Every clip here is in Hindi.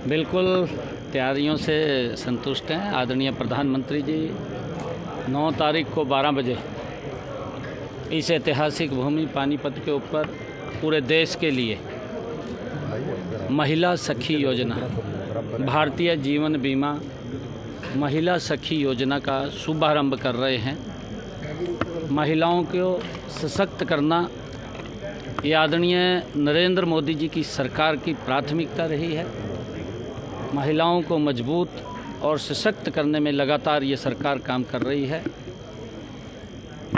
बिल्कुल तैयारियों से संतुष्ट हैं। आदरणीय प्रधानमंत्री जी 9 तारीख को 12 बजे इस ऐतिहासिक भूमि पानीपत के ऊपर पूरे देश के लिए महिला सखी योजना, भारतीय जीवन बीमा महिला सखी योजना का शुभारंभ कर रहे हैं। महिलाओं को सशक्त करना ये आदरणीय नरेंद्र मोदी जी की सरकार की प्राथमिकता रही है। महिलाओं को मजबूत और सशक्त करने में लगातार ये सरकार काम कर रही है।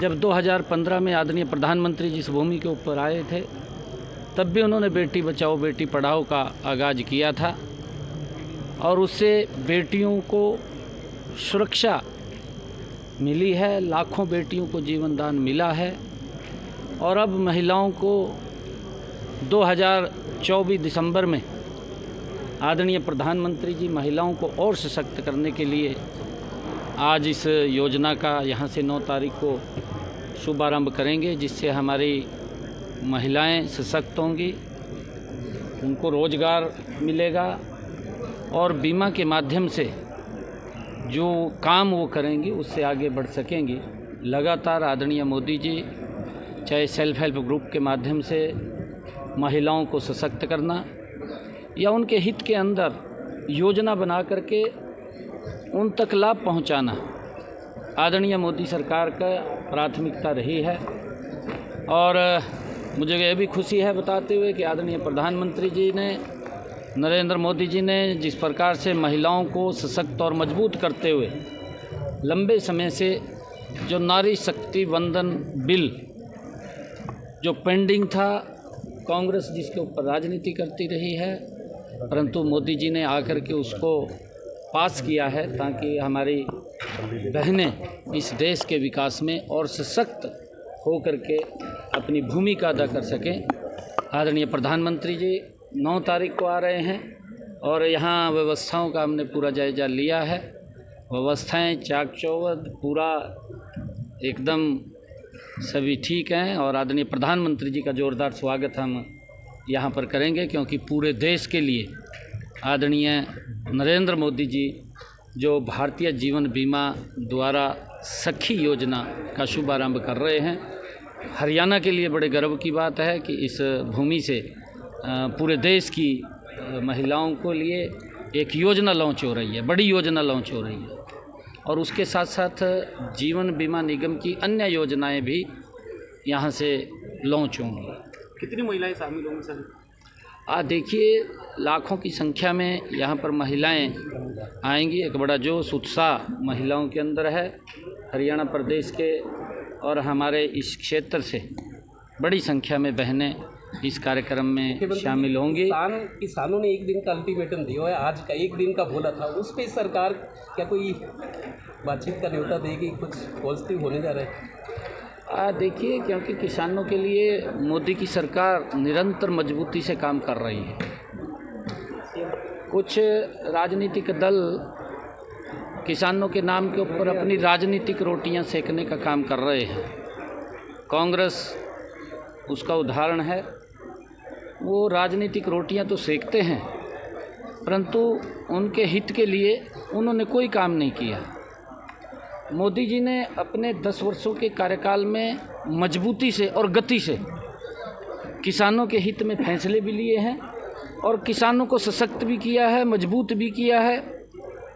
जब 2015 में आदरणीय प्रधानमंत्री जी इस भूमि के ऊपर आए थे, तब भी उन्होंने बेटी बचाओ बेटी पढ़ाओ का आगाज़ किया था और उससे बेटियों को सुरक्षा मिली है, लाखों बेटियों को जीवन दान मिला है। और अब महिलाओं को 2024 दिसंबर में आदरणीय प्रधानमंत्री जी महिलाओं को और सशक्त करने के लिए आज इस योजना का यहाँ से 9 तारीख को शुभारंभ करेंगे, जिससे हमारी महिलाएं सशक्त होंगी, उनको रोज़गार मिलेगा और बीमा के माध्यम से जो काम वो करेंगी उससे आगे बढ़ सकेंगी। लगातार आदरणीय मोदी जी चाहे सेल्फ हेल्प ग्रुप के माध्यम से महिलाओं को सशक्त करना या उनके हित के अंदर योजना बना करके उन तक लाभ पहुंचाना आदरणीय मोदी सरकार का प्राथमिकता रही है। और मुझे यह भी खुशी है बताते हुए कि आदरणीय प्रधानमंत्री जी ने, नरेंद्र मोदी जी ने जिस प्रकार से महिलाओं को सशक्त और मजबूत करते हुए लंबे समय से जो नारी शक्ति वंदन बिल जो पेंडिंग था, कांग्रेस जिसके ऊपर राजनीति करती रही है, परंतु मोदी जी ने आकर के उसको पास किया है ताकि हमारी बहनें इस देश के विकास में और सशक्त हो करके अपनी भूमिका अदा कर सकें। आदरणीय प्रधानमंत्री जी 9 तारीख को आ रहे हैं और यहाँ व्यवस्थाओं का हमने पूरा जायज़ा लिया है। व्यवस्थाएं चाक चौबंद पूरा एकदम सभी ठीक हैं और आदरणीय प्रधानमंत्री जी का ज़ोरदार स्वागत हम यहाँ पर करेंगे, क्योंकि पूरे देश के लिए आदरणीय नरेंद्र मोदी जी जो भारतीय जीवन बीमा द्वारा सखी योजना का शुभारंभ कर रहे हैं, हरियाणा के लिए बड़े गर्व की बात है कि इस भूमि से पूरे देश की महिलाओं को लिए एक योजना लॉन्च हो रही है, बड़ी योजना लॉन्च हो रही है। और उसके साथ साथ जीवन बीमा निगम की अन्य योजनाएं भी यहाँ से लॉन्च होंगी। कितनी महिलाएं शामिल होंगी सर? देखिए लाखों की संख्या में यहाँ पर महिलाएं आएंगी। एक बड़ा जोश उत्साह महिलाओं के अंदर है। हरियाणा प्रदेश के और हमारे इस क्षेत्र से बड़ी संख्या में बहनें इस कार्यक्रम में शामिल होंगी। किसानों ने 1 दिन का अल्टीमेटम दिया है, आज का 1 दिन का बोला था, उस पर सरकार क्या कोई बातचीत का न्योता देगी? कुछ पॉजिटिव होने जा रहा है? देखिए, क्योंकि किसानों के लिए मोदी की सरकार निरंतर मजबूती से काम कर रही है। कुछ राजनीतिक दल किसानों के नाम के ऊपर अपनी राजनीतिक रोटियां सेकने का काम कर रहे हैं। कांग्रेस उसका उदाहरण है। वो राजनीतिक रोटियां तो सेकते हैं, परंतु उनके हित के लिए उन्होंने कोई काम नहीं किया। मोदी जी ने अपने 10 वर्षों के कार्यकाल में मजबूती से और गति से किसानों के हित में फैसले भी लिए हैं और किसानों को सशक्त भी किया है, मजबूत भी किया है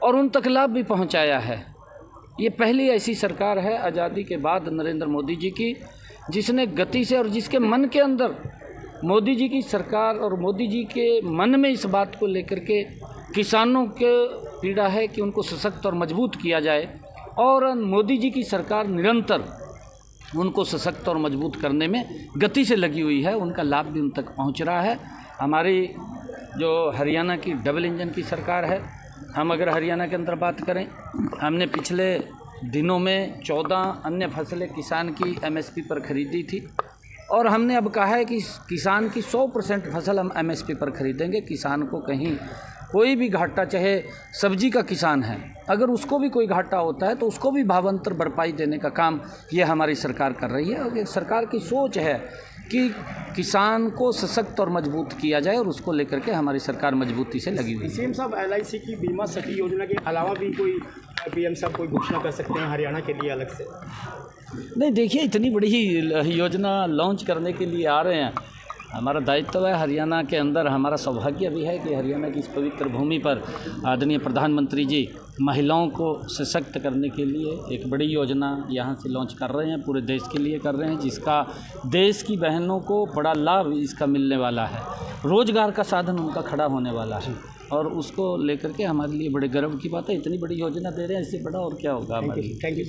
और उन तक लाभ भी पहुंचाया है। ये पहली ऐसी सरकार है आज़ादी के बाद नरेंद्र मोदी जी की, जिसने गति से और जिसके मन के अंदर मोदी जी की सरकार और मोदी जी के मन में इस बात को लेकर के किसानों के पीड़ा है कि उनको सशक्त और मजबूत किया जाए। और मोदी जी की सरकार निरंतर उनको सशक्त और मजबूत करने में गति से लगी हुई है। उनका लाभ भी उन तक पहुंच रहा है। हमारी जो हरियाणा की डबल इंजन की सरकार है, हम अगर हरियाणा के अंदर बात करें, हमने पिछले दिनों में 14 अन्य फसलें किसान की MSP पर खरीदी थी और हमने अब कहा है कि किसान की 100% फसल हम MSP पर खरीदेंगे। किसान को कहीं कोई भी घाटा, चाहे सब्जी का किसान है, अगर उसको भी कोई घाटा होता है तो उसको भी भावांतर भरपाई देने का काम ये हमारी सरकार कर रही है। और सरकार की सोच है कि किसान को सशक्त और मजबूत किया जाए, और उसको लेकर के हमारी सरकार मजबूती से लगी हुई है। सीएम साहब LIC की बीमा सखी योजना के अलावा भी कोई PM साहब कोई घोषणा कर सकते हैं हरियाणा के लिए अलग से? नहीं, देखिए, इतनी बड़ी योजना लॉन्च करने के लिए आ रहे हैं, हमारा दायित्व है। हरियाणा के अंदर हमारा सौभाग्य भी है कि हरियाणा की इस पवित्र भूमि पर आदरणीय प्रधानमंत्री जी महिलाओं को सशक्त करने के लिए एक बड़ी योजना यहाँ से लॉन्च कर रहे हैं, पूरे देश के लिए कर रहे हैं, जिसका देश की बहनों को बड़ा लाभ इसका मिलने वाला है। रोज़गार का साधन उनका खड़ा होने वाला है, और उसको लेकर के हमारे लिए बड़े गर्व की बात है। इतनी बड़ी योजना दे रहे हैं, इससे बड़ा और क्या होगा हमारे लिए। Thank you.